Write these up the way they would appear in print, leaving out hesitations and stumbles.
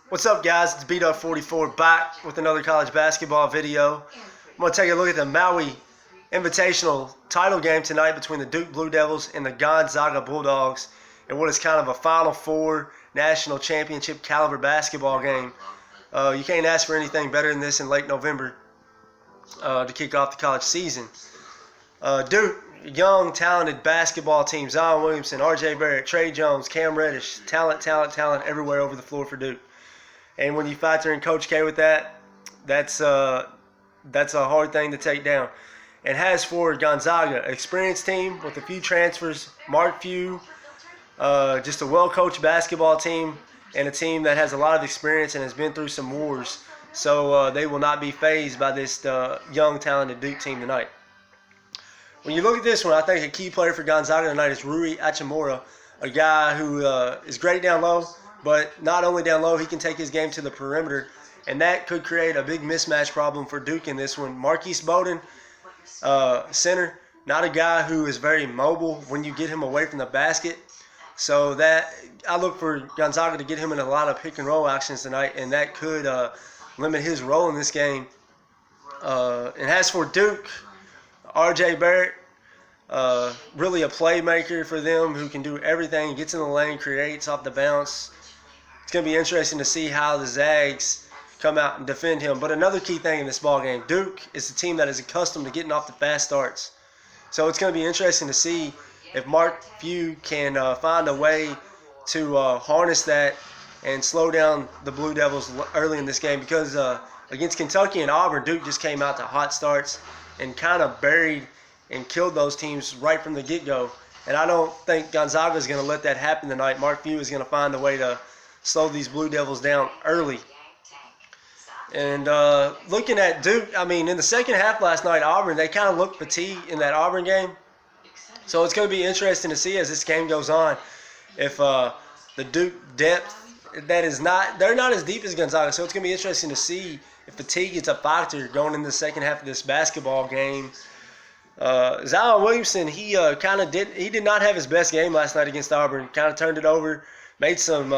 What's up, guys? It's Beat-Up44 back with another college basketball video. I'm going to take a look at the Maui Invitational title game tonight between the Duke Blue Devils and the Gonzaga Bulldogs in what is kind of a Final Four national championship caliber basketball game. You can't ask for anything better than this in late November to kick off the college season. Duke, young, talented basketball team. Zion Williamson, R.J. Barrett, Trey Jones, Cam Reddish. Talent everywhere over the floor for Duke. And when you factor in Coach K with that, that's a hard thing to take down. And as for Gonzaga, experienced team with a few transfers, Mark Few, just a well-coached basketball team and a team that has a lot of experience and has been through some wars. So they will not be fazed by this young, talented Duke team tonight. When you look at this one, I think a key player for Gonzaga tonight is Rui Hachimura, a guy who is great down low, but not only down low, he can take his game to the perimeter, and that could create a big mismatch problem for Duke in this one. Marquise Bowden, center, not a guy who is very mobile when you get him away from the basket. So that I look for Gonzaga to get him in a lot of pick and roll actions tonight, and that could limit his role in this game. And as for Duke, R.J. Barrett, really a playmaker for them who can do everything, gets in the lane, creates off the bounce. It's going to be interesting to see how the Zags come out and defend him. But another key thing in this ballgame, Duke is a team that is accustomed to getting off the fast starts. So it's going to be interesting to see if Mark Few can find a way to harness that and slow down the Blue Devils early in this game, because against Kentucky and Auburn, Duke just came out to hot starts and kind of buried and killed those teams right from the get-go. And I don't think Gonzaga is going to let that happen tonight. Mark Few is going to find a way to slow these Blue Devils down early. And looking at Duke, I mean, in the second half last night, Auburn, they kind of looked fatigued in that Auburn game. So it's going to be interesting to see as this game goes on if the Duke depth, they're not as deep as Gonzaga. So it's going to be interesting to see if fatigue is a factor going into the second half of this basketball game. Zion Williamson, he did not have his best game last night against Auburn. Kind of turned it over, made some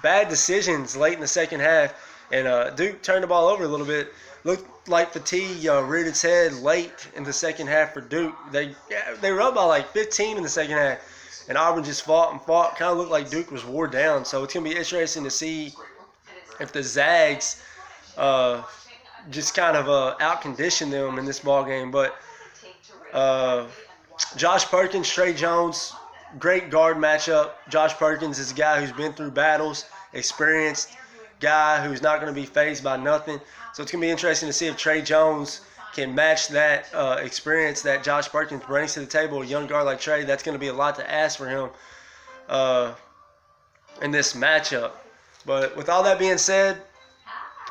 bad decisions late in the second half, and Duke turned the ball over a little bit. Looked like fatigue reared its head late in the second half for Duke. They were up by like 15 in the second half, and Auburn just fought and fought. Kind of looked like Duke was wore down. So it's going to be interesting to see if the Zags just kind of out-condition them in this ball game. But Josh Perkins, Trey Jones, great guard matchup. Josh Perkins is a guy who's been through battles, experienced guy who's not going to be fazed by nothing. So it's going to be interesting to see if Trey Jones can match that experience that Josh Perkins brings to the table. A young guard like Trey, that's going to be a lot to ask for him in this matchup. But with all that being said,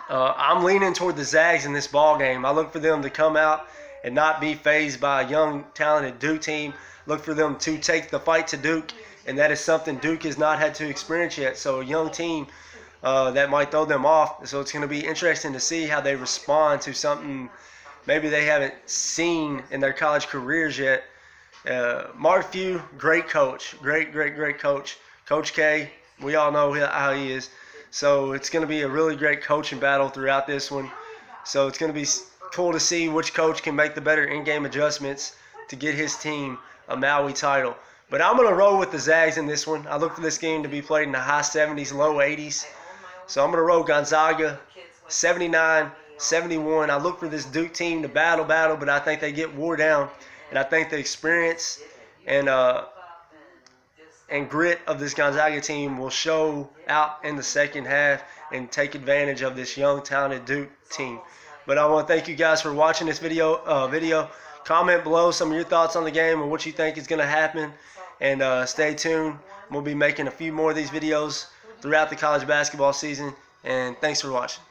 I'm leaning toward the Zags in this ball game. I look for them to come out and not be fazed by a young, talented Duke team. Look for them to take the fight to Duke, and that is something Duke has not had to experience yet. So a young team that might throw them off. So it's going to be interesting to see how they respond to something maybe they haven't seen in their college careers yet. Mark Few, great coach. Great coach. Coach K, we all know how he is. So it's going to be a really great coaching battle throughout this one. So it's going to be cool to see which coach can make the better in-game adjustments to get his team a Maui title. But I'm going to roll with the Zags in this one. I look for this game to be played in the high 70s, low 80s. So I'm going to roll Gonzaga 79-71. I look for this Duke team to battle, but I think they get wore down. And I think the experience and grit of this Gonzaga team will show out in the second half and take advantage of this young, talented Duke team. But I want to thank you guys for watching this video. Comment below some of your thoughts on the game and what you think is going to happen. And stay tuned. We'll be making a few more of these videos throughout the college basketball season. And thanks for watching.